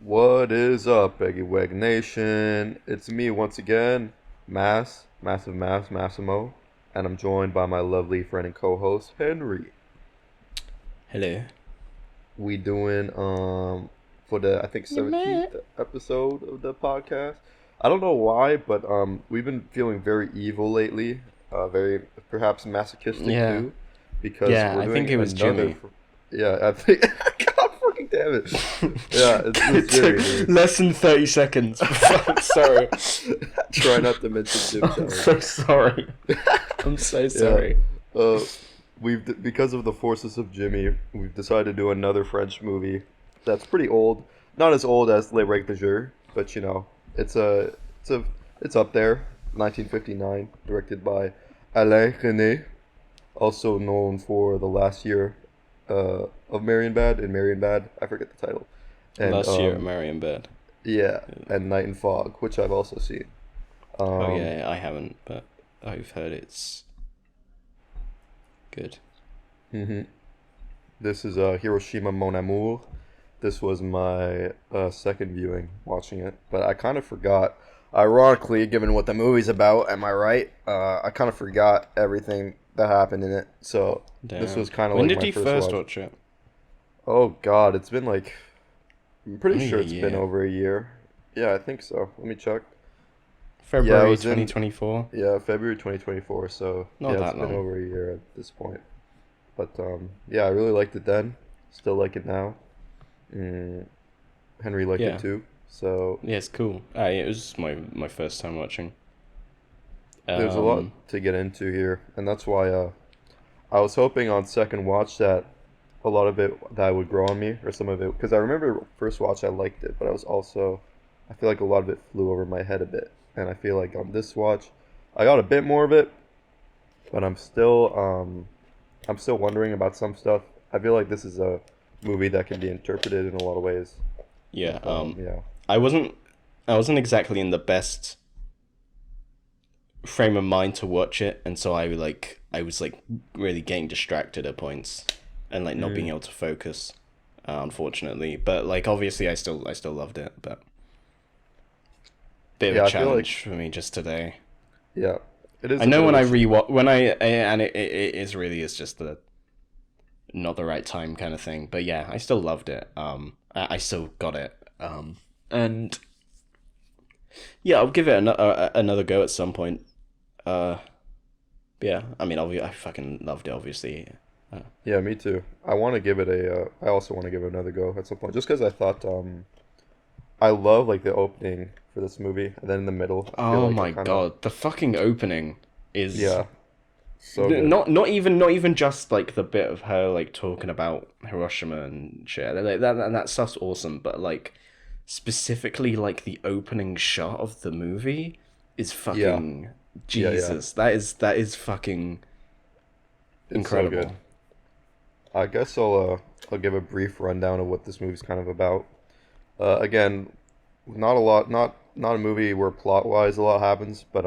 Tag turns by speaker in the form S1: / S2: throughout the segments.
S1: What is up, Eggy Wegg Nation? It's me once again, Massimo, and I'm joined by my lovely friend and co-host, Henry.
S2: Hello.
S1: We doing for the I think
S2: Yeah,
S1: 17th
S2: man.
S1: episode of the podcast. I don't know why, but we've been feeling very evil lately, very perhaps masochistic
S2: Yeah.
S1: too, because
S2: Yeah,
S1: we're
S2: I think
S1: doing
S2: it was
S1: another.
S2: Jimmy.
S1: Yeah, I think. God fucking damn it! Yeah, it was
S2: It
S1: Jimmy,
S2: took
S1: dude.
S2: less than 30 seconds. Sorry.
S1: Try not to mention Jim
S2: I'm
S1: Challenge.
S2: so sorry. I'm so
S1: Yeah.
S2: sorry.
S1: Uh, because of the forces of Jimmy, we've decided to do another French movie that's pretty old. Not as old as Les Règles du Jeu, but it's a it's a it's up there. 1959, directed by Alain René, also known for the last year of Marion Bad and Marion Bad. I forget the title. And
S2: Last year at Marion Bed.
S1: yeah, and Night and Fog, which I've also seen.
S2: Oh
S1: Um,
S2: yeah, I haven't, but I've heard it's good.
S1: mhm. This is Hiroshima Mon Amour. This was my second viewing watching it, but I kind of forgot. Ironically, given what the movie's about, am I right? I kind of forgot everything that happened in it. So this
S2: Damn.
S1: was kind of
S2: When
S1: like
S2: did
S1: my
S2: you
S1: first
S2: first
S1: watch.
S2: watch it?
S1: Oh God, it's been like I'm pretty
S2: Only
S1: sure
S2: a
S1: it's been
S2: year.
S1: over a year. Yeah, I think so. Let me check. Yeah, it
S2: February
S1: was in
S2: 2024.
S1: February 2024. So
S2: Not
S1: yeah, it's
S2: that
S1: been
S2: long.
S1: over a year at this point. But yeah, I really liked it then. Still like it now. Mm, Henry liked it
S2: Yeah.
S1: too. So
S2: Yeah, it's cool. It was my first time watching.
S1: there's a lot
S2: Um,
S1: to get into here, and that's why I was hoping on second watch that a lot of it that would grow on me, or some of it, because I remember first watch I liked it, but I feel like a lot of it flew over my head a bit, and I feel like on this watch I got a bit more of it, but I'm still wondering about some stuff. I feel like this is a movie that can be interpreted in a lot of ways,
S2: yeah.
S1: but yeah,
S2: I wasn't I wasn't exactly in the best frame of mind to watch it, and so I was like really getting distracted at points and like not being
S1: mm,
S2: able to focus, unfortunately. But like obviously I still loved it, but bit of a
S1: yeah, I feel like
S2: challenge for me just today.
S1: yeah, it
S2: I
S1: is a
S2: know
S1: bit of
S2: when
S1: a
S2: I rewatch when I and it is really is just the not the right time kind of thing. But yeah, I still loved it. I still got it. And yeah, I'll give it another go at some point. Uh, yeah, I mean, I fucking loved it, obviously. Uh,
S1: Yeah, me too. I want to give it a. I also want to give it another go at some point, just because I thought I love like the opening for this movie, and then in the middle, I feel
S2: oh
S1: like I
S2: my
S1: kind of
S2: god, the fucking opening is
S1: yeah, so good.
S2: not even just like the bit of her like talking about Hiroshima and shit. Like that stuff's awesome, but like specifically like the opening shot of the movie is
S1: Yeah,
S2: fucking
S1: yeah.
S2: Jesus. That is fucking
S1: It's so good.
S2: incredible.
S1: I guess I'll give a brief rundown of what this movie's kind of about. Again, not a lot, not a movie where plot wise a lot happens, but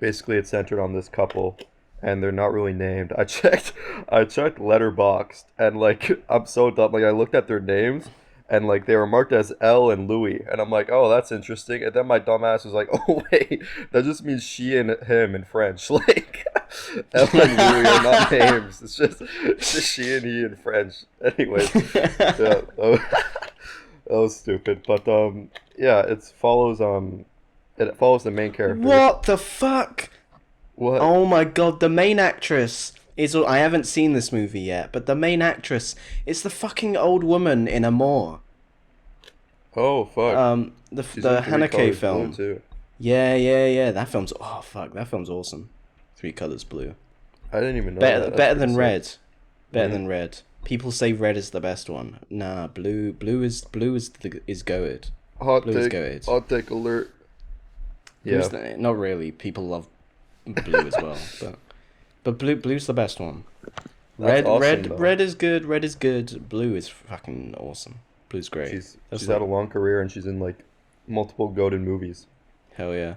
S1: basically it's centered on this couple and they're not really named. I checked Letterboxd and like I'm so dumb. Like I looked at their names and like they were marked as L and Louis and I'm like, "Oh, that's interesting." And then my dumbass was like, "Oh wait, that just means she and him in French." Like L and Louis are not names. It's just she and he in French. Anyways, yeah, that was stupid. But yeah, it follows the main character.
S2: What the fuck?
S1: What?
S2: Oh my god, the main actress is. I haven't seen this movie yet, but the main actress is the fucking old woman in Amour.
S1: Oh fuck. She's in
S2: The
S1: Three
S2: Haneke
S1: Colors Blue
S2: film.
S1: too.
S2: Yeah. That film's. Oh fuck, that film's awesome. Three colors blue.
S1: I didn't even know
S2: Better,
S1: that. That's
S2: better
S1: pretty
S2: than
S1: sick.
S2: red. Better
S1: Mm.
S2: than red. People say red is the best one. Nah, blue is goated.
S1: Hot
S2: Blue is
S1: take.
S2: goated.
S1: Hot take alert. Yeah.
S2: Blue's not really. People love blue as well, but blue's the best one.
S1: That's
S2: Red,
S1: awesome though.
S2: red is good. Red is good. Blue is fucking awesome. Blue's great. That's
S1: She's had
S2: like
S1: a long career and she's in like multiple goated movies.
S2: hell yeah.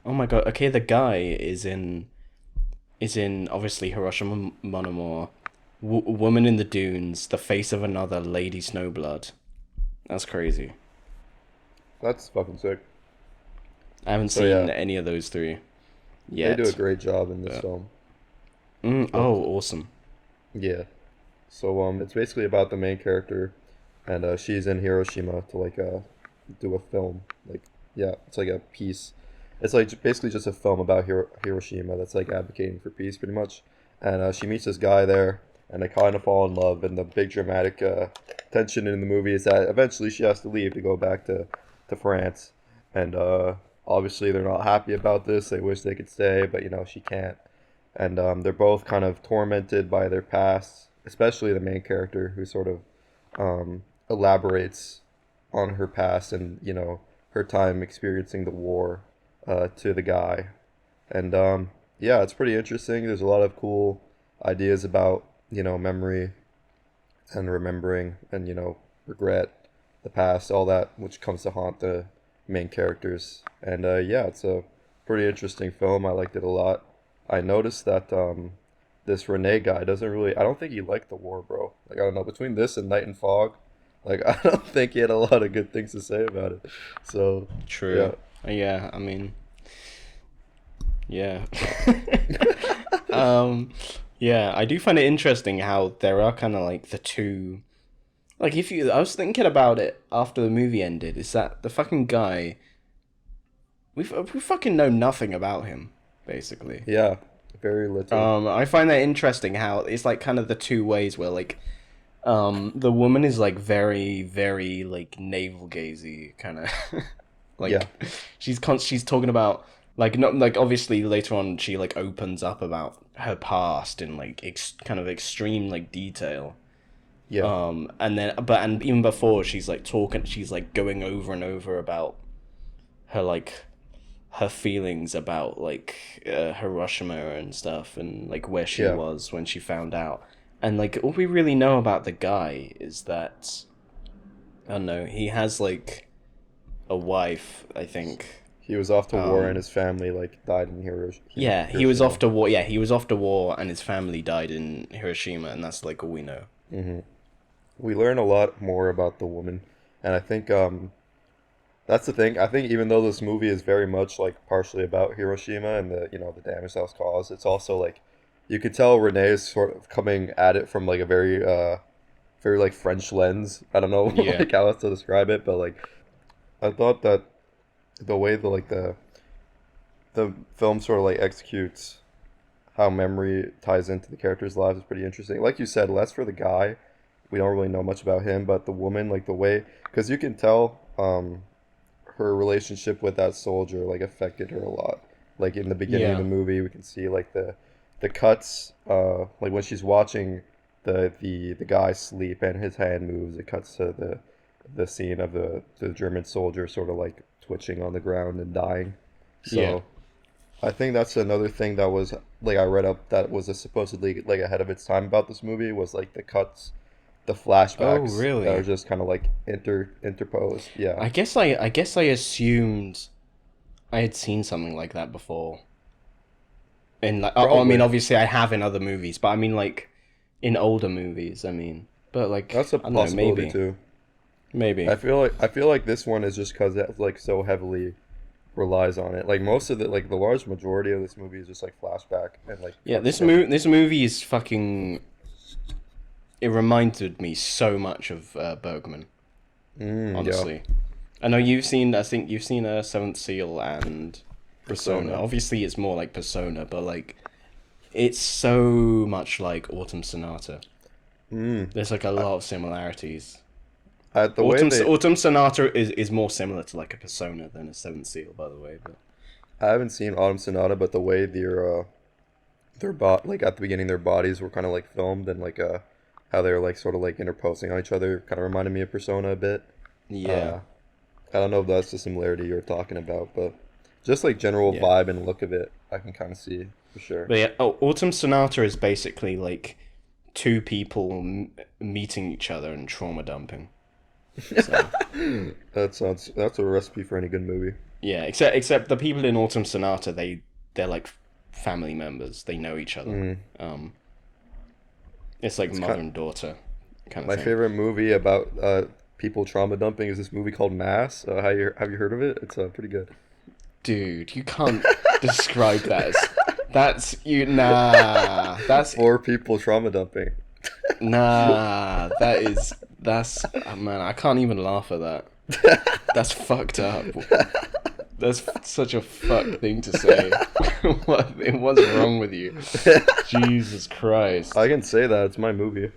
S2: Oh my god. Okay, the guy is in obviously Hiroshima Mon Amour, Woman in the Dunes, The Face of Another, Lady Snowblood. That's crazy.
S1: That's fucking sick.
S2: I haven't
S1: So yeah,
S2: seen any of those three
S1: they do a
S2: yet.
S1: great job in this
S2: But
S1: film. But
S2: oh, awesome.
S1: yeah, so it's basically about the main character, and she's in Hiroshima to like do a film. Like yeah, it's like a piece. It's like basically just a film about Hiroshima that's like advocating for peace, pretty much. And she meets this guy there, and they kind of fall in love. And the big dramatic tension in the movie is that eventually she has to leave to go back to France, and obviously they're not happy about this. They wish they could stay, but she can't. And they're both kind of tormented by their past, especially the main character who sort of elaborates on her past and her time experiencing the war to the guy. And yeah, it's pretty interesting. There's a lot of cool ideas about memory and remembering and regret, the past, all that which comes to haunt the main characters. And yeah, it's a pretty interesting film. I liked it a lot. I noticed that this Renee guy doesn't really. I don't think he liked the war, bro. Like I don't know, between this and Night and Fog, like I don't think he had a lot of good things to say about it. So
S2: True.
S1: yeah,
S2: Yeah, I mean, yeah. um, yeah, I do find it interesting how there are kind of like the two. Like, if you, I was thinking about it after the movie ended, is that the fucking guy, we fucking know nothing about him, basically.
S1: yeah, very little.
S2: I find that interesting how it's like kind of the two ways where like, the woman is like very, very like navel gazy kind of,
S1: Yeah,
S2: like, she's talking about like not like obviously later on she like opens up about her past in like kind of extreme like detail.
S1: yeah,
S2: And then and even before she's like talking, she's like going over and over about her like her feelings about like Hiroshima and stuff, and like where she
S1: yeah.
S2: was when she found out. And like all we really know about the guy is that I don't know, he has like a wife, I think.
S1: He was off to war and
S2: Um,
S1: his family like died in
S2: yeah, he was
S1: Hiroshima.
S2: off to war. Yeah, he was off to war, and his family died in Hiroshima, and that's like all we know.
S1: Hmm. We learn a lot more about the woman, and I think that's the thing. I think even though this movie is very much like partially about Hiroshima and the the damage that was caused, it's also like you could tell Renee is sort of coming at it from like a very like French lens. I don't know
S2: Yeah,
S1: like how else to describe it, but like I thought that the way the film sort of like executes how memory ties into the characters' lives is pretty interesting. Like you said, less for the guy, we don't really know much about him, but the woman, like the way, because you can tell her relationship with that soldier like affected her a lot. Like in the beginning of
S2: yeah,
S1: the movie, we can see like the cuts, like when she's watching the guy sleep and his hand moves, it cuts to the scene of the German soldier sort of like twitching on the ground and dying.
S2: yeah.
S1: So I think that's another thing that was like I read up that was supposedly like ahead of its time about this movie was like the cuts, the
S2: Oh,
S1: flashbacks that are
S2: really?
S1: just kind of like interposed. Yeah,
S2: I guess I assumed I had seen something like that before. In like, oh, I mean,
S1: probably.
S2: obviously I have in other movies, but I mean like in older movies. I mean, but like
S1: That's a
S2: I don't know,
S1: possibility
S2: maybe,
S1: too.
S2: maybe.
S1: I feel like this one is just because it like so heavily relies on it. Like most of the like the large majority of this movie is just like flashback and like
S2: Yeah,
S1: cuts from.
S2: this movie is fucking. It reminded me so much of Bergman.
S1: Yeah,
S2: Honestly, I know you've seen. I think you've seen Seventh Seal and Persona.
S1: Persona.
S2: Obviously, it's more like Persona, but like it's so much like Autumn Sonata.
S1: Mm.
S2: There's like a
S1: I,
S2: lot of similarities.
S1: the way they
S2: Autumn Sonata is more similar to like a Persona than a Seventh Seal, by the way. But
S1: I haven't seen Autumn Sonata, but the way their like at the beginning their bodies were kind of like filmed and like how they were like sort of like interposing on each other kind of reminded me of Persona a bit.
S2: yeah,
S1: Uh, I don't know if that's the similarity you're talking about, but just like general
S2: yeah.
S1: vibe and look of it, I can kind of see for sure.
S2: But yeah, oh, Autumn Sonata is basically like two people meeting each other and trauma dumping. So
S1: That's a recipe for any good movie.
S2: yeah, except the people in Autumn Sonata, they're like family members. They know each other.
S1: Mm.
S2: It's like
S1: It's
S2: mother
S1: kind
S2: and daughter kind of
S1: my
S2: thing.
S1: favorite movie about people trauma dumping is this movie called Mass. Have you heard of it? It's pretty good.
S2: Dude, you can't describe that as that's you nah. That's
S1: Four people trauma dumping.
S2: nah. That's oh man, I can't even laugh at that. That's fucked up. That's such a fuck thing to say. What's wrong with you? Jesus Christ.
S1: I can say that it's my movie.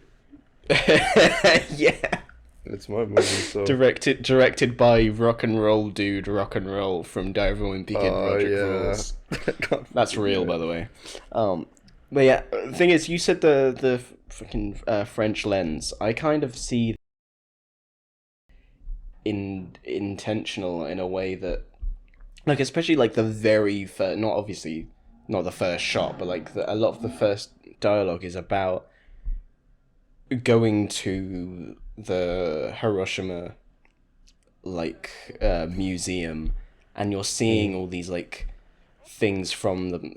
S2: Yeah.
S1: It's my movie. So.
S2: Directed by rock and roll dude, rock and roll from Dive Olympic and Project
S1: Yeah.
S2: Rules. That's real, by the way. But yeah, the thing is, you said the fucking French lens. I kind of see intentional in a way that, like, especially like the very first, not obviously not the first shot, but like a lot of the first dialogue is about going to the Hiroshima museum, and you're seeing all these like things from the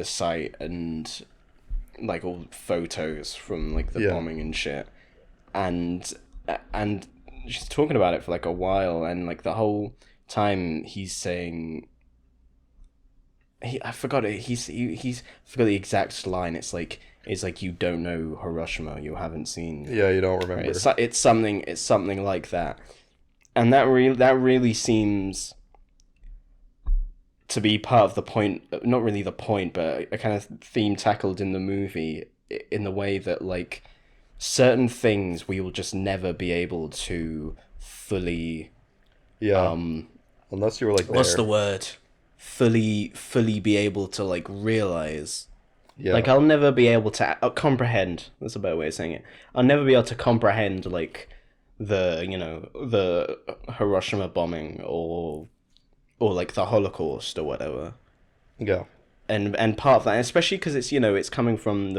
S2: site, and like all photos from like the bombing and shit, and she's talking about it for like a while, and like the whole time he's saying I forgot it. He's I forgot the exact line. It's like you don't know Hiroshima, you haven't seen.
S1: Yeah, you don't remember.
S2: Right? It's something like that, and that really seems to be part of the point. Not really the point, but a kind of theme tackled in the movie, in the way that like certain things we will just never be able to fully.
S1: Yeah. Unless you were like there.
S2: What's the word? Fully be able to like realize.
S1: Yeah.
S2: Like I'll never be able to comprehend. That's a better way of saying it. I'll never be able to comprehend like the Hiroshima bombing or like the Holocaust or whatever.
S1: Yeah.
S2: And part of that, especially because it's coming from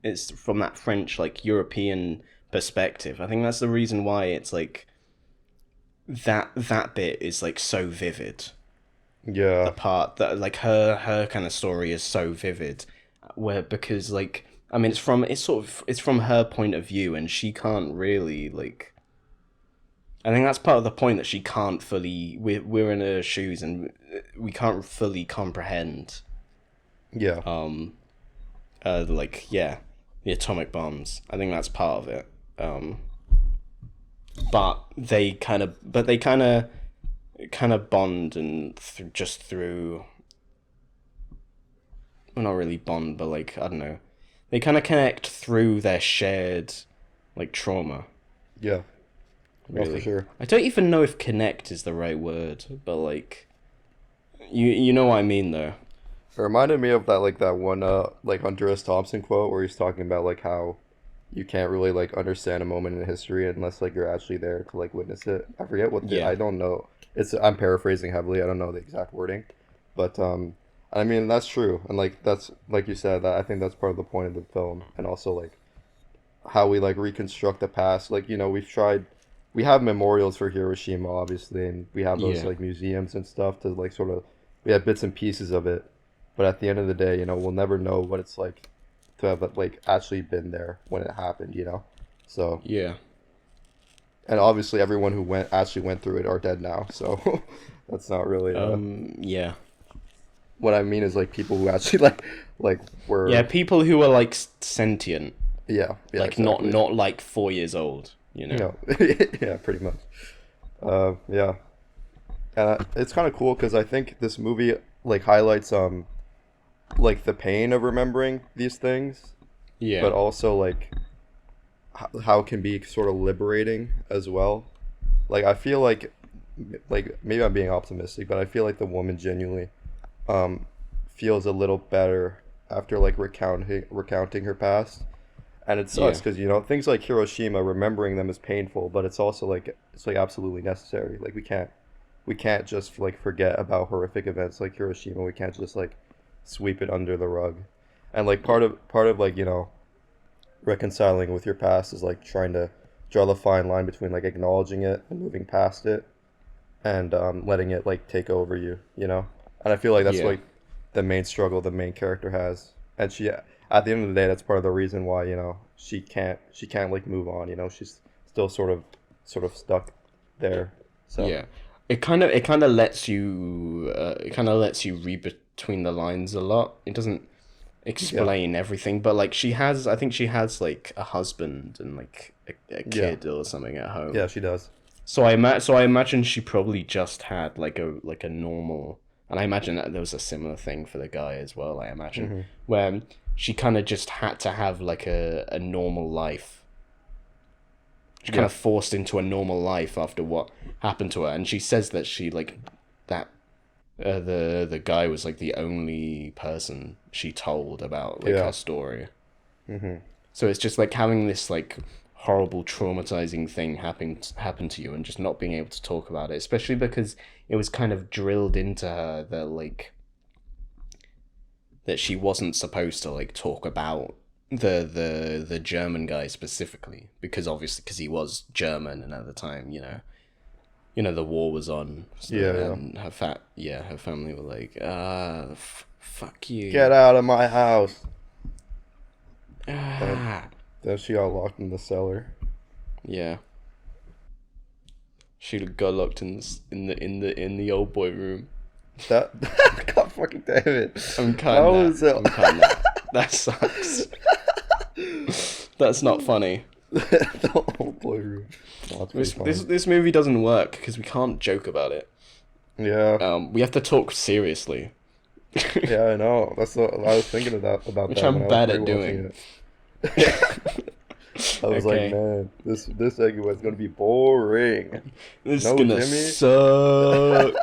S2: it's from that French like European perspective. I think that's the reason why it's like that bit is like so vivid.
S1: Yeah.
S2: The part that like her kind of story is so vivid, where because like I mean it's from her point of view, and she can't really like. I think that's part of the point, that she can't fully. We're in her shoes, and we can't fully comprehend.
S1: Yeah.
S2: The atomic bombs. I think that's part of it. But they kind of bond, and just through. Well, not really bond, but like I don't know, they kind of connect through their shared, like trauma.
S1: Yeah.
S2: Really.
S1: Oh, for sure.
S2: I don't even know if connect is the right word, but like, you know what I mean though.
S1: It reminded me of that one like Hunter S. Thompson quote where he's talking about like how you can't really like understand a moment in history unless like you're actually there to like witness it. I forget I don't know. I'm paraphrasing heavily. I don't know the exact wording, but I mean that's true, and like that's like you said, that I think that's part of the point of the film, and also like how we like reconstruct the past. Like we have memorials for Hiroshima, obviously, and we have those like museums and stuff to like sort of, we have bits and pieces of it, but at the end of the day, we'll never know what it's like to have like actually been there when it happened, So
S2: yeah,
S1: and obviously everyone who actually went through it are dead now, so that's not really.
S2: Yeah.
S1: What I mean is like people who actually like were.
S2: Yeah, people who are like sentient.
S1: Yeah.
S2: Like
S1: exactly.
S2: not like 4 years old.
S1: No. Yeah, pretty much. Yeah. And it's kind of cool because I think this movie like highlights like the pain of remembering these things,
S2: Yeah.
S1: but also like how it can be sort of liberating as well. Like I feel like maybe I'm being optimistic, but I feel like the woman genuinely feels a little better after like recounting her past. And it sucks because things like Hiroshima, remembering them is painful, but it's also like absolutely necessary. Like we can't just like forget about horrific events like Hiroshima. We can't just like sweep it under the rug. And like part of like reconciling with your past is like trying to draw the fine line between like acknowledging it and moving past it, and letting it like take over you. And I feel like that's like the main struggle the main character has, and she, at the end of the day, that's part of the reason why she can't like move on. You know, she's still sort of stuck there. So
S2: Yeah, it kind of lets you read between the lines a lot. It doesn't
S1: yeah,
S2: explain everything, but like I think she has like a husband and like a
S1: yeah,
S2: kid or something at home.
S1: yeah, she does.
S2: So I imagine she probably just had like a normal, and I imagine that there was a similar thing for the guy as well. I imagine
S1: Hmm.
S2: where she kind of just had to have like a normal life. She kind
S1: Yeah,
S2: of forced into a normal life after what happened to her, and she says that she like that the guy was like the only person she told about like
S1: yeah.
S2: her story.
S1: Hmm.
S2: So it's just like having this like horrible traumatizing thing happen to you and just not being able to talk about it, especially because it was kind of drilled into her that like that she wasn't supposed to like talk about the German guy specifically because obviously because he was German and at the time, the war was on,
S1: Yeah, yeah.
S2: and her family were like, fuck
S1: Get
S2: you.
S1: out of my house. And
S2: Ah.
S1: then she got locked in the cellar.
S2: Yeah. She got locked in the old boy room.
S1: That God fucking damn it.
S2: I'm
S1: That
S2: cutting that.
S1: was
S2: I'm cutting that. That sucks. That's not funny.
S1: the old boy room. Oh, that's pretty funny.
S2: This movie doesn't work because we can't joke about it.
S1: Yeah,
S2: We have to talk seriously,
S1: yeah, I know. That's what I was thinking about
S2: which
S1: that when
S2: I'm
S1: I was
S2: bad at doing.
S1: rewatching it. I was like,
S2: Okay,
S1: man, this Eggy was gonna be boring.
S2: this is
S1: No
S2: gonna
S1: Jimmy.
S2: suck.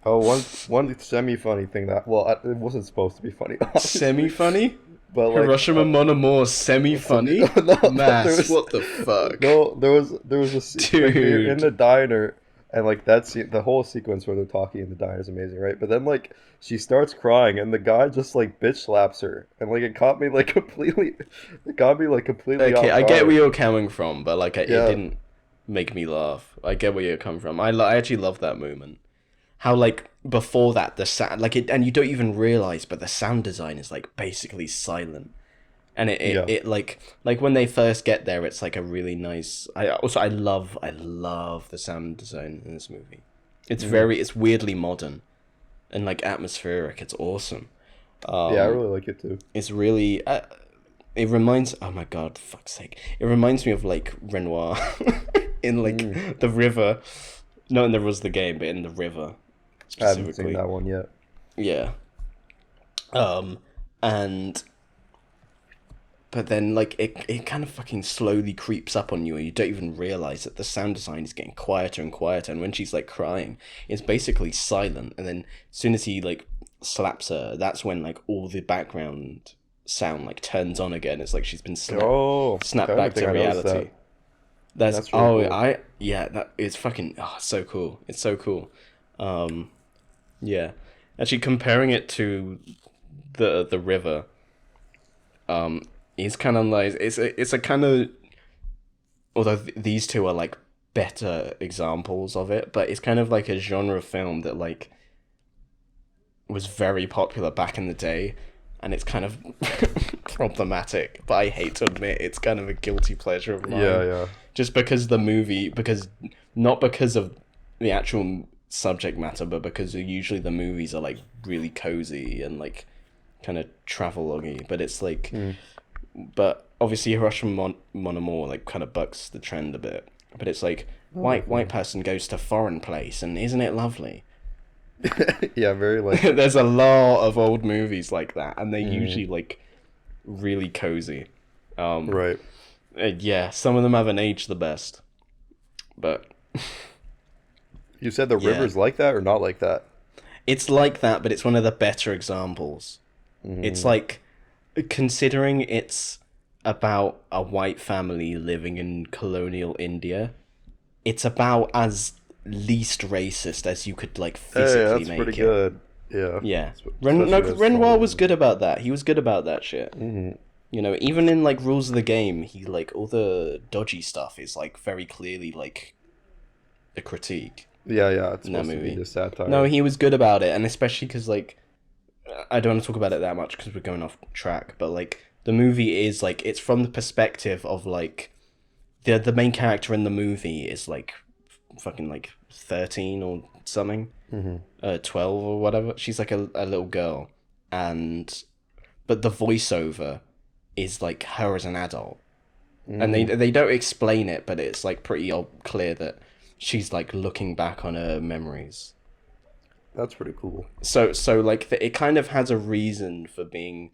S1: Oh, one semi funny thing that it wasn't supposed to be funny,
S2: Semi
S1: obviously,
S2: funny.
S1: but like
S2: Hiroshima Mon Amour semi
S1: semi,
S2: funny.
S1: no, there
S2: Mass.
S1: was
S2: What the fuck,
S1: no, there was like they're in
S2: dude?
S1: the diner, and like the whole sequence where they're talking in the diner is amazing, right? But then like she starts crying, and the guy just like bitch slaps her, and like it got me like completely
S2: Okay,
S1: off
S2: I get where
S1: guard.
S2: you're coming from, but like it
S1: Yeah,
S2: didn't make me laugh. I get where you're coming from. I actually love that moment. How like before that the sound like it, and you don't even realize, but the sound design is like basically silent, and
S1: yeah,
S2: it like when they first get there, it's like a really nice. I love the sound design in this movie.
S1: hmm,
S2: It's weirdly modern and like atmospheric. It's awesome.
S1: yeah. I
S2: Um,
S1: really like it too.
S2: it's really it reminds, oh my god, fuck's sake, it reminds me of like Renoir in
S1: Mm,
S2: like the river, not in the Rose the Game, but in the river
S1: I haven't seen
S2: specifically.
S1: that one yet.
S2: Yeah. um and but then like it kind of fucking slowly creeps up on you and you don't even realize that the sound design is getting quieter and quieter, and when she's like crying it's basically silent, and then as soon as he like slaps her, that's when like all the background sound like turns on again. It's like she's been
S1: Oh, okay.
S2: snapped
S1: I don't
S2: back
S1: think
S2: to
S1: I noticed that.
S2: reality. That's
S1: That's really
S2: oh
S1: cool.
S2: I yeah, that it's fucking, oh, it's so cool. It's so cool. um yeah, actually comparing it to the river, um is kind of like it's a kind of, although these two are like better examples of it, but it's kind of like a genre film that like was very popular back in the day, and it's kind of problematic, but I hate to admit it's kind of a guilty pleasure of
S1: Yeah,
S2: mine,
S1: yeah.
S2: just because the movie, because not because of the actual subject matter, but because usually the movies are like really cozy and like kind of travelogy, but it's like,
S1: Hmm.
S2: but obviously Hiroshima Mon Amour like kind of bucks the trend a bit. But it's like
S1: Oh,
S2: white person goes to foreign place, and isn't it lovely?
S1: yeah, very like.
S2: There's a lot of old movies like that, and they're
S1: Mhm.
S2: usually like really cozy. Um,
S1: Right.
S2: yeah, some of them haven't aged the best, but
S1: You said the
S2: yeah,
S1: river's like that or not like that?
S2: it's like that. But it's one of the better examples. It's
S1: Mm.
S2: like, considering it's about a white family living in colonial India, it's about as least racist as you could like
S1: Hey,
S2: physically
S1: that's pretty
S2: make it.
S1: good. Yeah.
S2: Yeah.
S1: Especially
S2: No,
S1: as
S2: Renoir
S1: someone.
S2: was good about that. He was good about that shit.
S1: Hmm.
S2: Even in like Rules of the Game, he like all the dodgy stuff is like very clearly like a critique
S1: Yeah, yeah. It's
S2: in that
S1: supposed to be
S2: movie.
S1: just
S2: No,
S1: satire.
S2: he was good about it, and especially because like I don't want to talk about it that much because we're going off track, but like the movie is like it's from the perspective of like the main character in the movie is like fucking like 13 or something, 12 or whatever. She's like a little girl, and but the voiceover is like her as an adult, and they don't explain it, but it's like pretty clear that she's like looking back on her memories.
S1: That's pretty cool.
S2: So like it kind of has a reason for being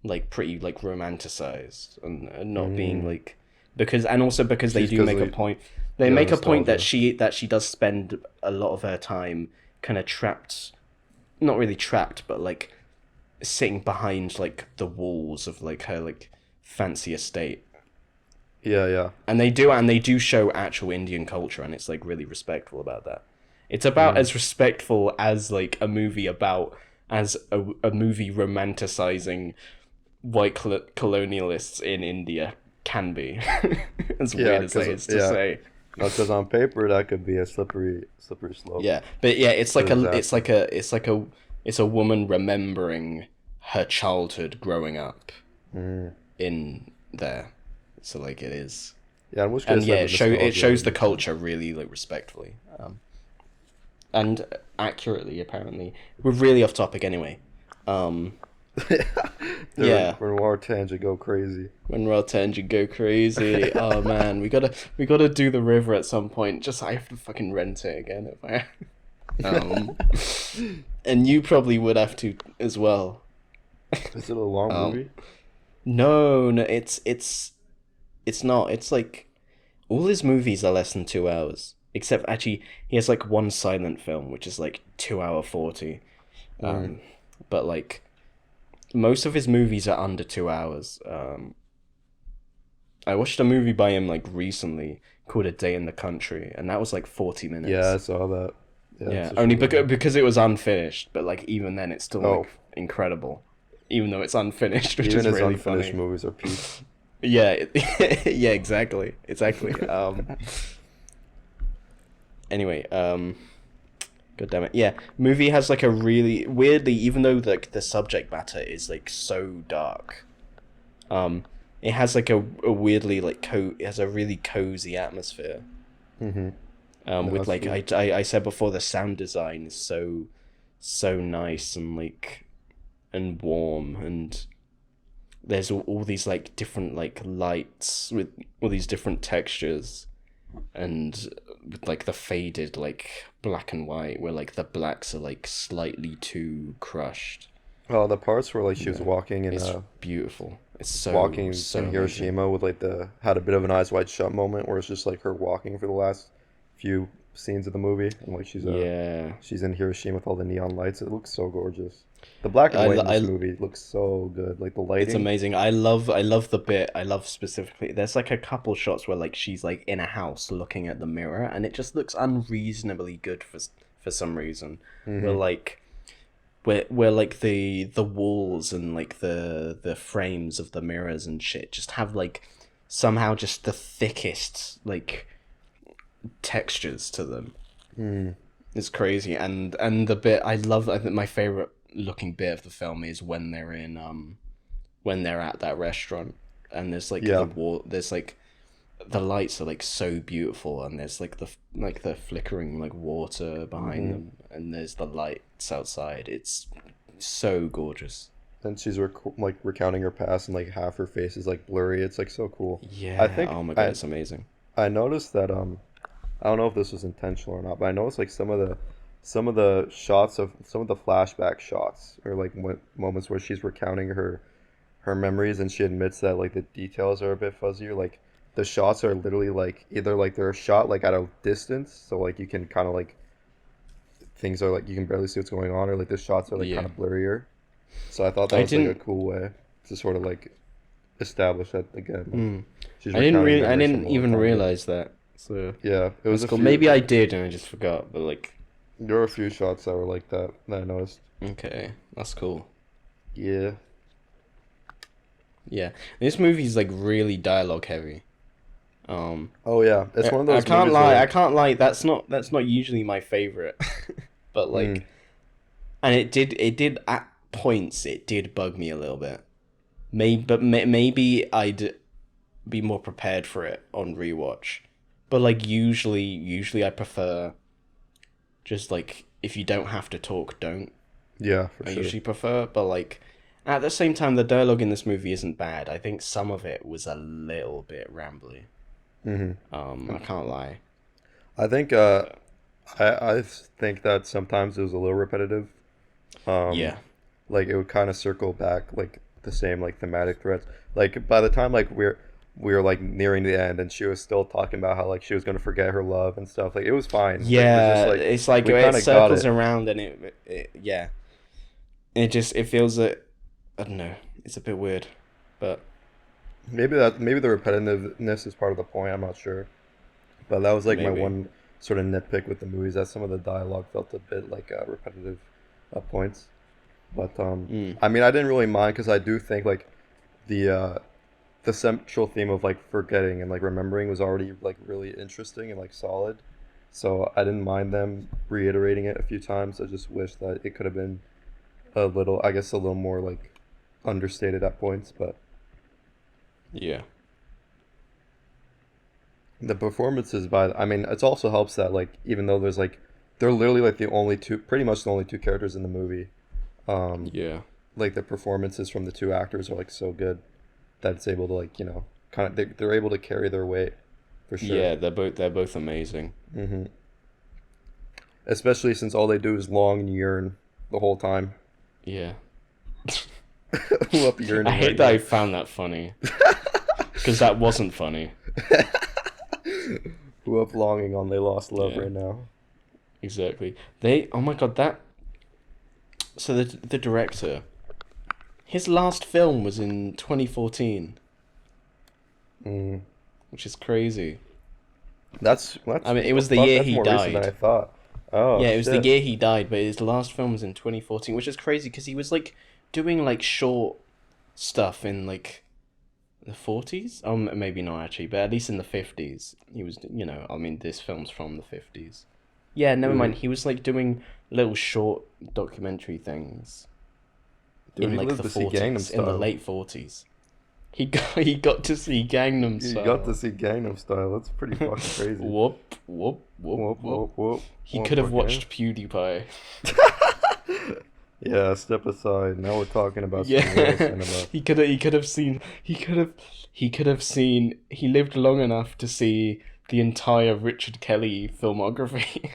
S2: like pretty like romanticized and not being like because and also because they
S1: She's
S2: do
S1: 'cause
S2: make a
S1: like,
S2: point. They make a point that
S1: nostalgia.
S2: she does spend a lot of her time kind of trapped, not really trapped, but like sitting behind like the walls of like her like fancy estate.
S1: Yeah, yeah.
S2: And they do show actual Indian culture, and it's like really respectful about that. It's about as respectful as like a movie about as a movie romanticizing white colonialists in India can be. As
S1: Yeah,
S2: weird as that
S1: because
S2: is to say.
S1: no, because on paper that could be a slippery slope.
S2: Yeah, but yeah, it's like
S1: Exactly.
S2: it's a woman remembering her childhood growing up in there. So like it is,
S1: Yeah, in which
S2: and
S1: case
S2: yeah,
S1: like the
S2: it
S1: nostalgia
S2: shows
S1: would
S2: the
S1: make sense.
S2: culture really like respectfully, and accurately. Apparently, we're really off topic anyway. Um, yeah,
S1: When War Tangent go crazy.
S2: when Royal Tangent go crazy. Oh man, we gotta do the river at some point. Just I have to fucking rent it again if I. Um, and you probably would have to as well.
S1: Is it a long
S2: Um,
S1: movie?
S2: no, no, it's not. It's like all his movies are less than 2 hours. Except actually, he has like one silent film, which is like 2 hour 40. Um, but like most of his movies are under 2 hours. I watched a movie by him like recently called A Day in the Country, and that was like 40
S1: Yeah, I
S2: minutes.
S1: saw that. Yeah,
S2: Yeah,
S1: it's a
S2: only
S1: short movie.
S2: because it was unfinished. But like even then, it's still
S1: Oh,
S2: like incredible, even though it's unfinished, which
S1: even
S2: is
S1: his
S2: really
S1: unfinished
S2: funny.
S1: movies are peak.
S2: Yeah, yeah, exactly. Anyway, God damn it. Yeah, movie has like a really weirdly, even though like the subject matter is like so dark, um, it has like a weirdly like it has a really cozy atmosphere.
S1: Mm-hmm. No,
S2: With
S1: that's
S2: like
S1: true.
S2: I said before, the sound design is so nice and like and warm, and there's all these like different like lights with all these different textures, and with like the faded like black and white where like the blacks are like slightly too crushed.
S1: Oh, the parts where like she was
S2: Yeah, it's beautiful. It's
S1: walking
S2: so
S1: in
S2: amazing.
S1: Hiroshima with like the had a bit of an eyes wide shut moment where it's just like her walking for the last few scenes of the movie and like
S2: Yeah,
S1: she's in Hiroshima with all the neon lights. It looks so gorgeous. The black and white in this
S2: I
S1: movie looks so good. Like the
S2: it's
S1: lighting.
S2: amazing. I love the bit. I love specifically. There's like a couple shots where like she's like in a house looking at the mirror, and it just looks unreasonably good for some reason. Where
S1: Mm-hmm.
S2: like where like the walls and like the frames of the mirrors and shit just have like somehow just the thickest like textures to them.
S1: Mm.
S2: It's crazy, and the bit I love. I think my favorite looking bit of the film is when they're at that restaurant, and there's like
S1: Yeah.
S2: there's like the lights are like so beautiful, and there's like the flickering like water behind
S1: Mm-hmm.
S2: them, and there's the lights outside. It's so gorgeous.
S1: And she's like recounting her past and like half her face is like blurry. It's like so cool. I
S2: Yeah.
S1: think
S2: Oh my god, it's amazing.
S1: I noticed that I don't know if this was intentional or not, but I noticed like some of the shots of some of the flashback shots or like moments where she's recounting her memories and she admits that like the details are a bit fuzzier. Like the shots are literally like either like they're shot like at a distance, so like you can kind of like things are like you can barely see what's going on, or like the shots are like kind
S2: Yeah.
S1: of blurrier. So I thought that
S2: I
S1: was like a
S2: didn't.
S1: cool way to sort of like establish that again. Like
S2: Mm,
S1: she's recounting
S2: I
S1: memories from
S2: didn't
S1: a long
S2: even
S1: time ago.
S2: realize that. So
S1: Yeah, it was
S2: that's
S1: a
S2: cool.
S1: few.
S2: Maybe I did and I just forgot. But like,
S1: There were a few shots that were like that that I noticed.
S2: okay, that's cool.
S1: Yeah.
S2: Yeah, this movie's like really dialogue heavy.
S1: Oh yeah, it's one of those movies
S2: I
S1: where.
S2: can't lie. That's not usually my favorite, but
S1: Mm,
S2: like, and it did at points it did bug me a little bit. Maybe I'd be more prepared for it on rewatch. But like usually I prefer just like if you don't have to talk, don't.
S1: Yeah, for
S2: I
S1: sure.
S2: usually prefer, but like at the same time, the dialogue in this movie isn't bad. I think some of it was a little bit rambly. I can't lie.
S1: I think I think that sometimes it was a little repetitive. Um,
S2: Yeah,
S1: like it would kind of circle back like the same like thematic threads. Like by the time like we were like nearing the end and she was still talking about how like she was gonna forget her love and stuff. Like it was fine. Like it was just
S2: yeah.
S1: like
S2: It's like
S1: we
S2: it
S1: kind of got
S2: circles
S1: it.
S2: around and it yeah. It feels that I don't know. It's a bit weird, but
S1: Maybe the repetitiveness is part of the point. I'm not sure, but that was like my
S2: maybe.
S1: one sort of nitpick with the movies that some of the dialogue felt a bit like repetitive points. But
S2: Mm,
S1: I mean, I didn't really mind because I do think like the uh, the central theme of like forgetting and like remembering was already like really interesting and like solid. So I didn't mind them reiterating it a few times. I just wish that it could have been a little, I guess, a little more like understated at points. But
S2: yeah.
S1: the performances by, I mean, it also helps that like even though there's like they're literally like the only two, pretty much the only two characters in the movie. Um,
S2: Yeah.
S1: like the performances from the two actors are like so good that it's able to like kind of they're able to carry their weight for sure.
S2: Yeah, they're both amazing.
S1: hmm Especially since all they do is long and yearn the whole time.
S2: Yeah.
S1: Who up
S2: I
S1: yearning
S2: hate
S1: right
S2: that I
S1: now?
S2: found that funny because that wasn't funny.
S1: Who up longing on they lost love
S2: Yeah,
S1: right now?
S2: exactly. Oh my god, that so the director, his last film was in 2014,
S1: Mm.
S2: which is crazy.
S1: That's
S2: I mean, it
S1: what the
S2: was the
S1: fuck.
S2: year
S1: That's
S2: he
S1: more recent than
S2: died.
S1: I thought. Oh
S2: Yeah, it was the
S1: shit.
S2: year he died, but his last film was in 2014, which is crazy because he was like doing like short stuff in like the 40s. Maybe not actually, but at least in the 50s, he was. I mean, this film's from the 50s. Yeah, never
S1: Dude,
S2: mind. He was like doing little short documentary things
S1: dude,
S2: in
S1: he
S2: like
S1: lived
S2: the
S1: to see Gangnam
S2: 40s, in the
S1: Style.
S2: late 40s. He got to see Gangnam
S1: You got to
S2: Style.
S1: see Gangnam Style. That's pretty fucking crazy.
S2: Whoop whoop whoop
S1: Whoop
S2: whoop.
S1: whoop whoop.
S2: He
S1: Whoop
S2: could have
S1: again.
S2: watched PewDiePie.
S1: Yeah, step aside. Now we're talking about some real
S2: Yeah,
S1: cinema.
S2: he could have seen. He lived long enough to see the entire Richard Kelly filmography.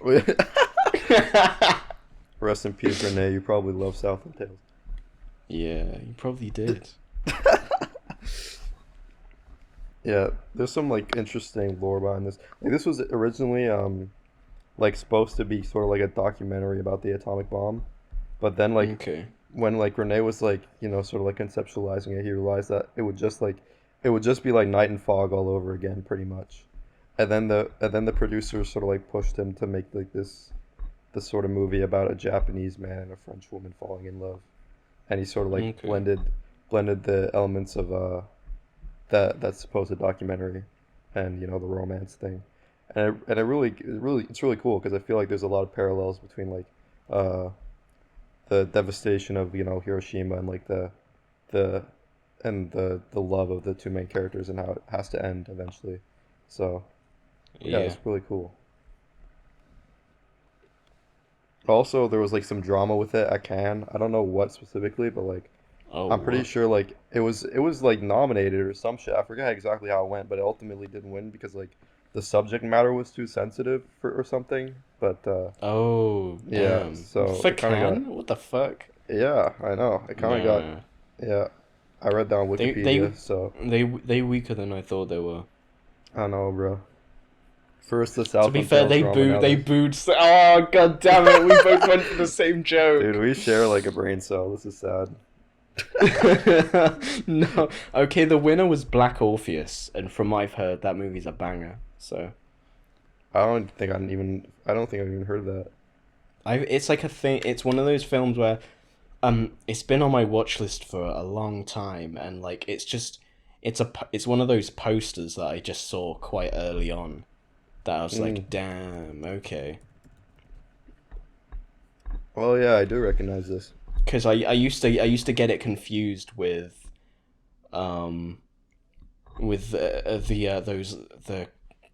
S1: Rest in peace, Renee. You probably love Southland Tales.
S2: Yeah, he probably did.
S1: Yeah, there's some like interesting lore behind this. Like this was originally like supposed to be sort of like a documentary about the atomic bomb, but then like
S2: Okay.
S1: when like Renee was like sort of like conceptualizing it, he realized that it would just be like night and fog all over again, pretty much. And then the producers sort of like pushed him to make like this sort of movie about a Japanese man and a French woman falling in love, and he sort of like
S2: Okay.
S1: blended the elements of that supposed documentary and the romance thing, and it's really cool because I feel like there's a lot of parallels between like uh the devastation of Hiroshima and like the the love of the two main characters and how it has to end eventually. So yeah,
S2: Yeah.
S1: it's really cool. Also, there was like some drama with it at Cannes. I don't know what specifically, but like
S2: Oh,
S1: I'm pretty
S2: what?
S1: sure like it was like nominated or some shit. I forget exactly how it went, but it ultimately didn't win because like the subject matter was too sensitive for or something. But
S2: Oh,
S1: yeah,
S2: damn.
S1: so
S2: For
S1: it kind of got.
S2: Can? What the fuck?
S1: Yeah, I know. It kind of got.
S2: No.
S1: Yeah, I read down
S2: They they
S1: Wikipedia, so
S2: they weaker than I thought they were.
S1: I know, bro. First the
S2: To be
S1: Southland
S2: fair,
S1: Tales
S2: they
S1: drama,
S2: booed.
S1: now
S2: They
S1: this.
S2: booed. Oh god damn it! We both went for the same
S1: Dude,
S2: joke.
S1: we share like a brain cell. This is sad.
S2: No. Okay, the winner was Black Orpheus, and from what I've heard, that movie's a banger. So
S1: I don't think I've even heard of that.
S2: it's like a thing. It's one of those films where it's been on my watch list for a long time, and like it's one of those posters that I just saw quite early on. That I was
S1: Mm.
S2: like, damn, okay.
S1: Well, yeah, I do recognize this.
S2: because I used to get it confused with the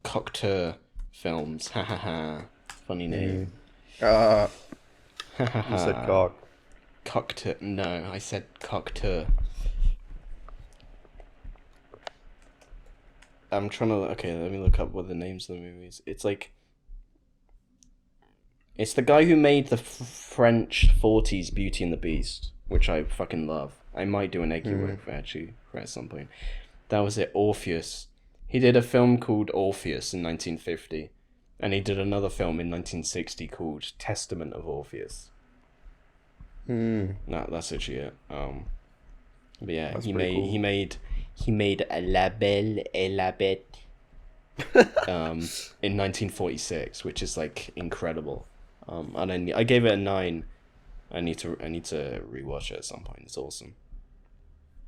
S2: Cocteau films. Ha ha ha. Funny name.
S1: Uh,
S2: Ha ha
S1: you said
S2: ha.
S1: cock.
S2: Cocteau. No, I said Cocteau. I'm trying to. Okay, let me look up what the names of the movies. It's the guy who made the French 40s Beauty and the Beast, which I fucking love. I might do an Eggy Wegg for at some point. That was it, Orpheus. He did a film called Orpheus in 1950, and he did another film in 1960 called Testament of Orpheus. No, that's actually it. But yeah,
S1: That's
S2: he
S1: pretty
S2: made
S1: cool.
S2: he made La Belle et la Bête in 1946, which is like incredible. And I gave it a 9. I need to rewatch it at some point. It's awesome.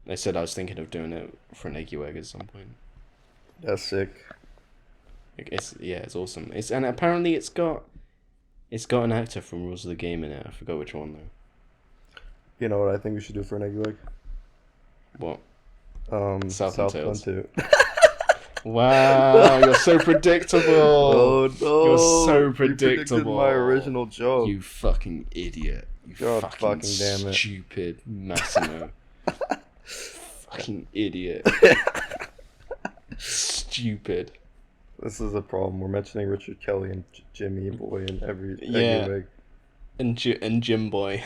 S2: I said I was thinking of doing it for an Eggy Wegg at some point.
S1: That's sick.
S2: It's awesome. And apparently it's got an actor from Rules of the Game in it. I forgot which one though.
S1: You know what I think we should do for an egg leg?
S2: What?
S1: Southland
S2: Tales.
S1: 2.
S2: Wow, you're so predictable.
S1: Oh no!
S2: You're so
S1: You predicted
S2: predictable.
S1: my original joke.
S2: You fucking idiot. You
S1: God
S2: fucking
S1: damn it.
S2: stupid Massimo. Fucking idiot. Stupid.
S1: This is a problem. We're mentioning Richard Kelly and Jimmy Boy in every
S2: Yeah.
S1: egg.
S2: And Jim Boy.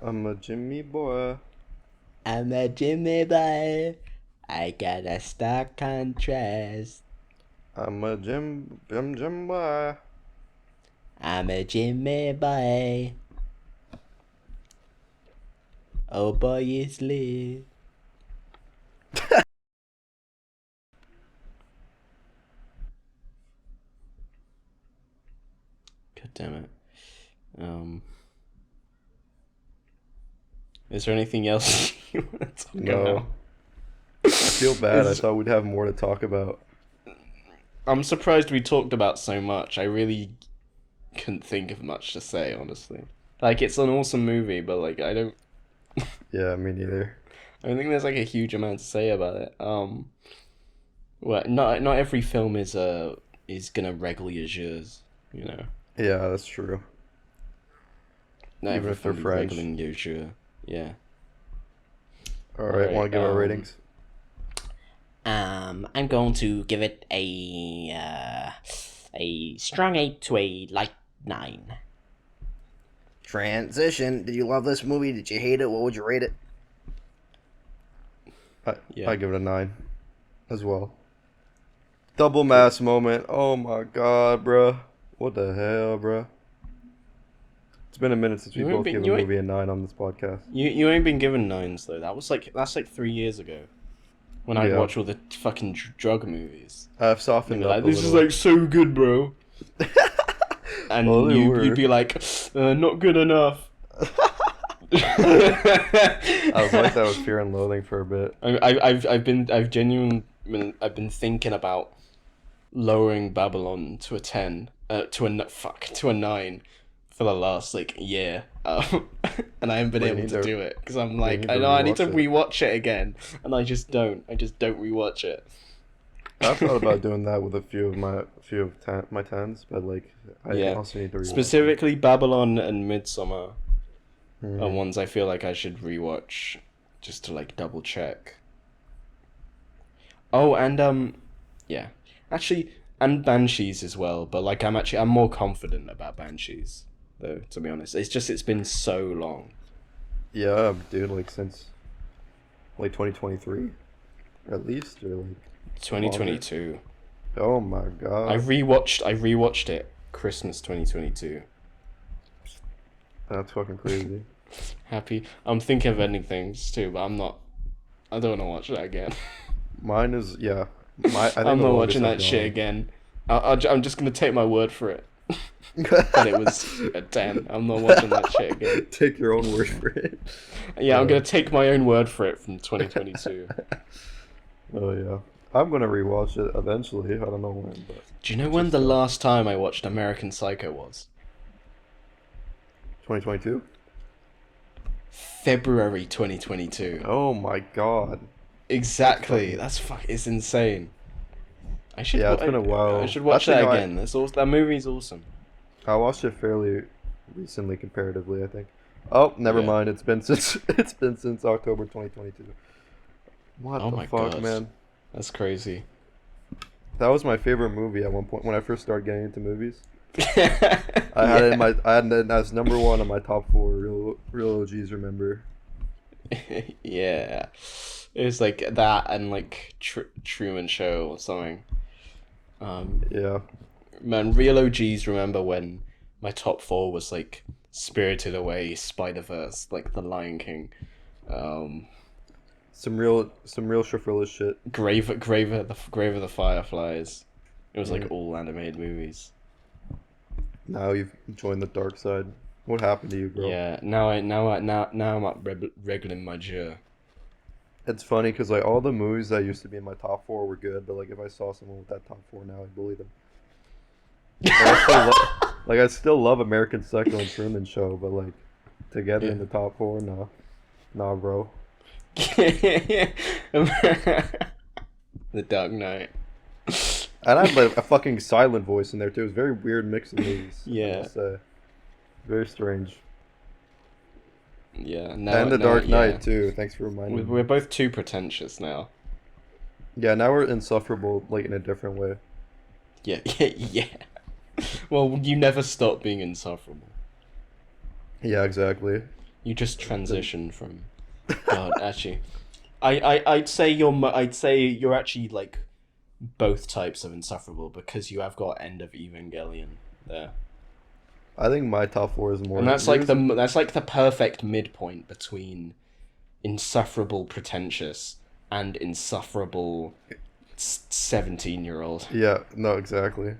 S1: I'm a Jimmy Boy.
S2: I'm a Jimmy Boy. I got a stark contrast.
S1: I'm a Jim Boy.
S2: I'm a Jimmy Boy. Oh boy, it's lit. God damn it. Is there anything else you want to talk
S1: No.
S2: about?
S1: I feel bad. I thought we'd have more to talk about.
S2: I'm surprised we talked about so much. I really couldn't think of much to say, honestly. Like, it's an awesome movie, but like, I don't
S1: Yeah, me neither.
S2: think there's like a huge amount to say about it. Well, not every film is gonna regale your jeux, you know.
S1: Yeah, that's true.
S2: Not
S1: Even
S2: every
S1: if they're
S2: film is
S1: French.
S2: regling your jeux. Yeah.
S1: Alright, want to give our
S2: um,
S1: ratings?
S2: I'm going to give it a strong 8 to a light 9.
S3: Transition. Did you love this movie? Did you hate it? What would you rate it?
S2: Yeah.
S1: I give it a 9 as well. Double mass moment. Oh my god, bruh. What the hell, bruh? It's been a minute since we
S2: You ain't
S1: both
S2: been-
S1: gave
S2: you
S1: a
S2: ain't-
S1: movie a 9 on this podcast.
S2: You ain't been given 9s though. That's like 3 years ago. When I
S1: Yeah.
S2: watched all the fucking drug movies.
S1: I've softened
S2: You're
S1: up
S2: like,
S1: a
S2: this is
S1: little.
S2: like so good, bro. And
S1: Well, they were.
S2: you'd be like, not good enough.
S1: I was like that with Fear and Loathing for a bit.
S2: I've been thinking about lowering Babylon to a 10, to a 9 for the last like year, and I haven't been
S1: We
S2: able
S1: need
S2: to
S1: to-
S2: do it because I'm like,
S1: need to
S2: I know I need to
S1: rewatch
S2: rewatch it again, and I just don't rewatch it.
S1: I thought about doing that with a few of my 10s, but like I
S2: Yeah.
S1: also need to rewatch
S2: Specifically, Babylon and Midsummer
S1: them.
S2: are ones I feel like I should rewatch just to like double check. Oh, and yeah, actually, and Banshees as well. But like, I'm more confident about Banshees though. To be honest, it's been so long.
S1: Yeah, dude, like since like 2023 at least, or like
S2: 2022.
S1: oh my god.
S2: I rewatched it Christmas 2022.
S1: That's fucking crazy.
S2: Happy. I'm thinking of ending things too, but I'm not. I don't want to watch that again.
S1: Mine is I think
S2: I'm
S1: the
S2: not
S1: longest
S2: watching that
S1: I've
S2: shit
S1: gone.
S2: again. I'm just gonna take my word for it. And it was a 10. I'm not watching that shit again.
S1: Take your own word for it.
S2: Yeah, I'm gonna take my own word for it from 2022.
S1: Oh yeah. I'm gonna rewatch it eventually. I don't know when, but
S2: Do you know when the last time I watched American Psycho was?
S1: 2022.
S2: February 2022.
S1: Oh my god.
S2: Exactly.
S1: That's
S2: It's insane.
S1: Yeah, it's been a
S2: I
S1: while.
S2: should
S1: I
S2: watch
S1: think
S2: that again. That movie's awesome.
S1: I watched it fairly recently comparatively, I think. Oh, never
S2: Yeah.
S1: mind. It's been since October 2022. What
S2: Oh
S1: the
S2: my
S1: fuck,
S2: god.
S1: man?
S2: That's crazy.
S1: That was my favorite movie at one point when I first started getting into movies. I had it in
S2: Yeah.
S1: my I had it as number one on my top four real OGs remember.
S2: Yeah. It was like that and like Truman Show or something.
S1: Yeah.
S2: Man, real OGs remember when my top four was like Spirited Away, Spider-Verse, like The Lion King, um,
S1: Some real Shafrillah shit.
S2: Grave of the Fireflies. It was like
S1: Mm.
S2: all animated movies.
S1: Now you've joined the dark side. What happened to you, bro?
S2: Yeah, now I'm up regling my jaw.
S1: It's funny because like all the movies that used to be in my top four were good, but like if I saw someone with that top four now, I'd bully them. I still love American Psycho and Truman Show, but like together in
S2: Yeah.
S1: the top four, nah, bro.
S2: The Dark Knight.
S1: And I had like a fucking silent voice in there too. It was a very weird mix of movies. I
S2: Yeah.
S1: must say. Very strange.
S2: Yeah,
S1: And The Dark Knight too. Thanks for reminding me.
S2: We're both too pretentious now.
S1: Yeah, now we're insufferable, like in a different way.
S2: Yeah, yeah. Well, you never stop being insufferable.
S1: Yeah, exactly.
S2: You just transition from. God, actually, I'd say you're actually like both types of insufferable because you have got End of Evangelion there,
S1: I think my top four is more.
S2: and that's like the perfect midpoint between insufferable pretentious and insufferable 17-year-old.
S1: Yeah, no, exactly.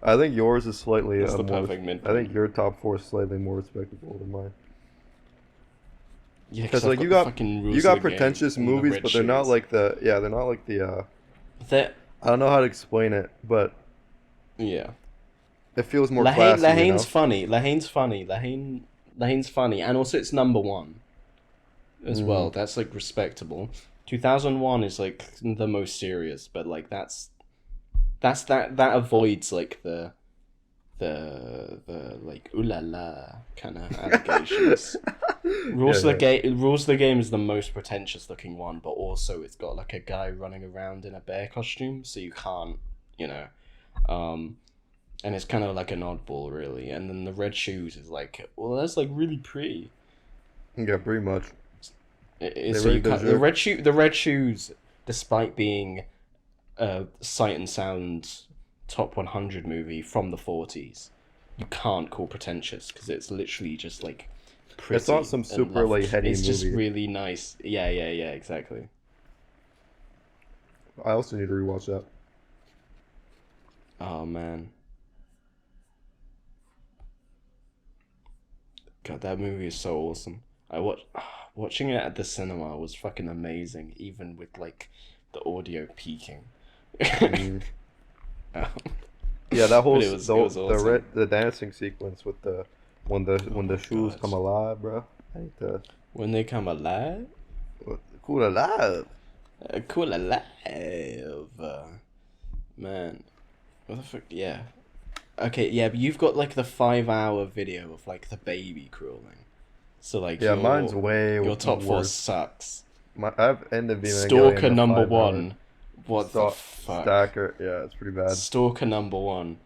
S1: I think yours is slightly
S2: That's the
S1: more.
S2: perfect
S1: I
S2: midpoint.
S1: think your top four is slightly more respectable than mine.
S2: Yeah,
S1: Because
S2: I've
S1: like
S2: the
S1: you got
S2: fucking Rules
S1: you
S2: of
S1: got
S2: the Game
S1: pretentious
S2: and the
S1: movies,
S2: red
S1: but they're not
S2: shoes.
S1: like they're not like the
S2: That
S1: I don't know how to explain it, but
S2: yeah.
S1: it feels more classy.
S2: Lahane's funny. Lahane's funny, and also it's number one as well. That's like respectable. 2001 is like the most serious, but like that avoids like the like ooh la la kind of allegations. Rules of the Game is the most pretentious looking one, but also it's got like a guy running around in a bear costume, so you can't, and it's kind of like an oddball, really. And then the red shoes is like, well, that's like really pretty.
S1: Yeah, pretty much.
S2: So you can't, the red shoes, despite being a Sight and Sound top 100 movie from the 40s, you can't call pretentious because it's literally just like pretty.
S1: It's not some super like heady
S2: It's
S1: movie.
S2: just really nice. Yeah, exactly.
S1: I also need to rewatch that.
S2: Oh man. God, that movie is so awesome. Watching it at the cinema was fucking amazing, even with like the audio peaking.
S1: Yeah, that whole
S2: But it was awesome.
S1: the dancing sequence with the when the shoes
S2: God.
S1: come alive, bro. I need to
S2: When they come alive,
S1: cool alive.
S2: cool alive, man. What the fuck? Yeah. Okay, yeah, but you've got like the 5-hour video of like the baby crawling. So like
S1: Yeah, mine's way
S2: your top four
S1: worse.
S2: sucks.
S1: I've ended up
S2: Stalker number one. What the fuck?
S1: Stacker, yeah, it's pretty bad.
S2: Stalker number one.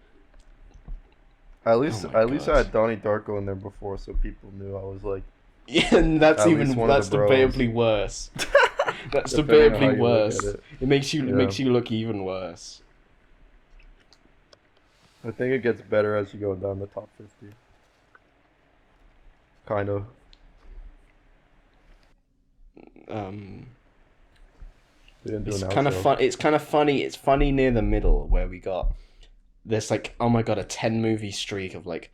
S1: At least
S2: Oh my
S1: I
S2: God.
S1: had Donnie Darko in there before, so people knew I was like.
S2: Yeah, and that's
S1: At
S2: even
S1: least one of
S2: that's
S1: the bros.
S2: debatably worse. That's
S1: Depending on how
S2: debatably
S1: you look at
S2: worse.
S1: it.
S2: It makes you
S1: Yeah.
S2: look even worse.
S1: I think it gets better as you go down the top 50. Kind of. We didn't do
S2: It's
S1: an
S2: kind of
S1: outro.
S2: fun. It's kind of funny. It's funny near the middle where we got this like, oh my god, a 10 movie streak of like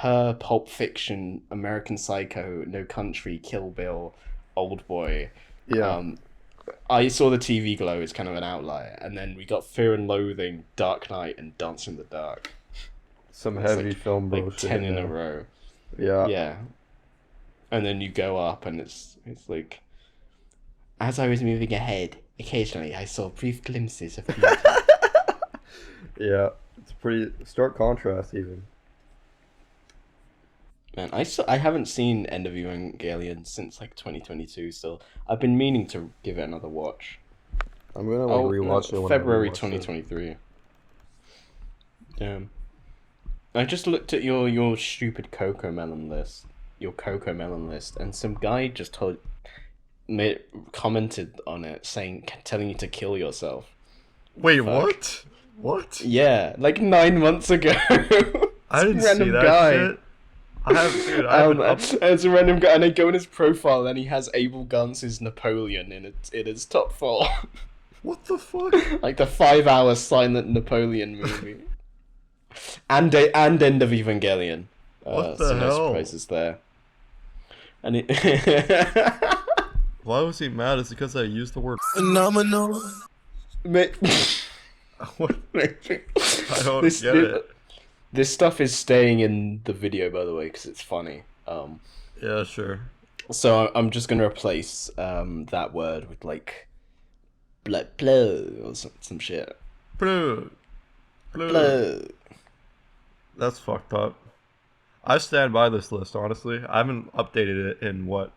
S2: Her, Pulp Fiction, American Psycho, No Country, Kill Bill, Old Boy.
S1: Yeah.
S2: I saw the TV Glow as kind of an outlier, and then we got Fear and Loathing, Dark Knight, and Dance in the Dark.
S1: Some
S2: It's
S1: heavy film bro
S2: Like
S1: shit.
S2: 10 in a
S1: there.
S2: row.
S1: Yeah.
S2: Yeah. and then you go up, and it's like, as I was moving ahead, occasionally I saw brief glimpses of beauty.
S1: Yeah, it's pretty stark contrast even.
S2: Man, I haven't seen End of Evangelion since like 2022. Still, I've been meaning to give it another watch.
S1: I'm gonna like rewatch it when
S2: February
S1: I rewatch
S2: 2023. Damn. I just looked at your stupid Coco Melon list, and some guy just commented on it saying, telling you to kill yourself.
S1: Wait,
S2: Fuck.
S1: what? What?
S2: Yeah, like 9 months ago.
S1: I didn't
S2: random
S1: see that
S2: guy.
S1: shit. I haven't
S2: It's a random guy, and I go in his profile, and he has Abel Gance's Napoleon in his top 4.
S1: What the fuck?
S2: Like the 5-hour silent Napoleon movie. And End of Evangelion.
S1: What the
S2: so no
S1: hell?
S2: surprises there. And it
S1: Why was he mad? It's because I used the word
S3: Phenomenal.
S1: what? I don't get it.
S2: This stuff is staying in the video, by the way, because it's funny.
S1: Yeah, sure.
S2: So I'm just gonna replace that word with like blow or some shit.
S1: Blue.
S2: Blow.
S1: That's fucked up. I stand by this list, honestly. I haven't updated it in what,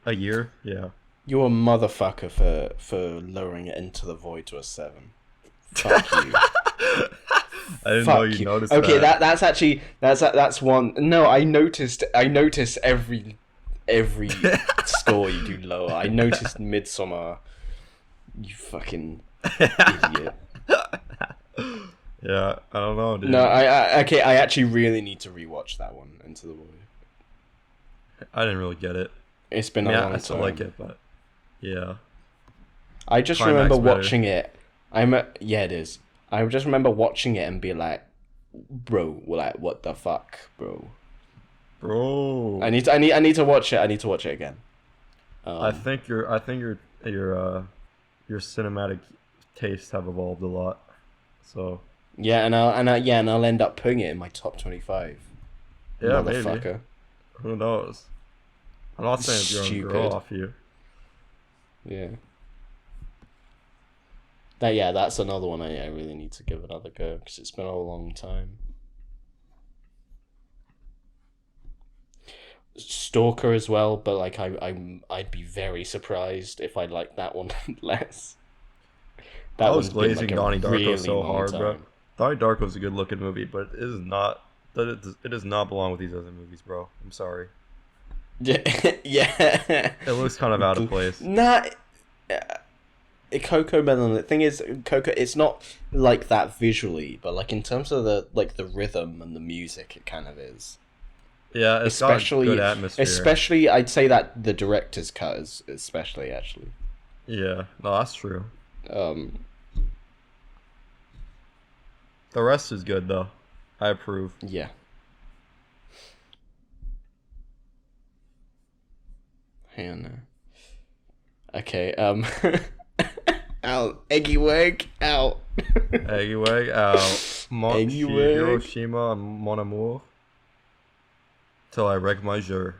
S1: a year? Yeah.
S2: You're a motherfucker for lowering it into the void to a 7. Fuck you.
S1: I didn't know you noticed that.
S2: Okay, that's actually that's one. No, I noticed every score you do lower. I noticed Midsummer. You fucking idiot.
S1: Yeah, I don't know, dude.
S2: No, I actually really need to rewatch that one, Into the Void.
S1: I didn't really get it.
S2: It's been a long time.
S1: I still like it, but yeah.
S2: I just
S1: Climax
S2: remember
S1: better.
S2: watching it. Yeah, it is. I just remember watching it and be like, bro, like what the fuck, bro.
S1: Bro.
S2: I need to watch it. I need to watch it again.
S1: I think your cinematic tastes have evolved a lot. So
S2: Yeah, and I'll end up putting it in my top 25.
S1: yeah,
S2: Motherfucker.
S1: maybe. Who knows? I'm not saying it's going to grow
S2: Stupid.
S1: off you.
S2: Yeah. That's another one I really need to give another go because it's been a long time. Stalker as well, but like I'd be very surprised if I liked that one less.
S1: I was
S2: one's been,
S1: glazing Donnie Darko
S2: really
S1: so
S2: long
S1: hard, bro.
S2: time.
S1: Donnie Darko's a good looking movie, but it is not. It does not belong with these other movies, bro. I'm sorry.
S2: Yeah, yeah.
S1: It looks kind of out of place.
S2: Nah. Coco Melon. The thing is, Coco. It's not like that visually, but like in terms of the rhythm and the music, it kind of is.
S1: Yeah, it's got good atmosphere.
S2: Especially, I'd say that the director's cut is especially actually.
S1: Yeah, no, that's true.
S2: The
S1: rest is good though. I approve.
S2: Yeah. Hang on now. Okay, out. Eggy Wegg, out.
S1: Eggy Wegg, out.
S2: Eggy Wegg.
S1: Hiroshima Mon Amour. Till I wreck my jur.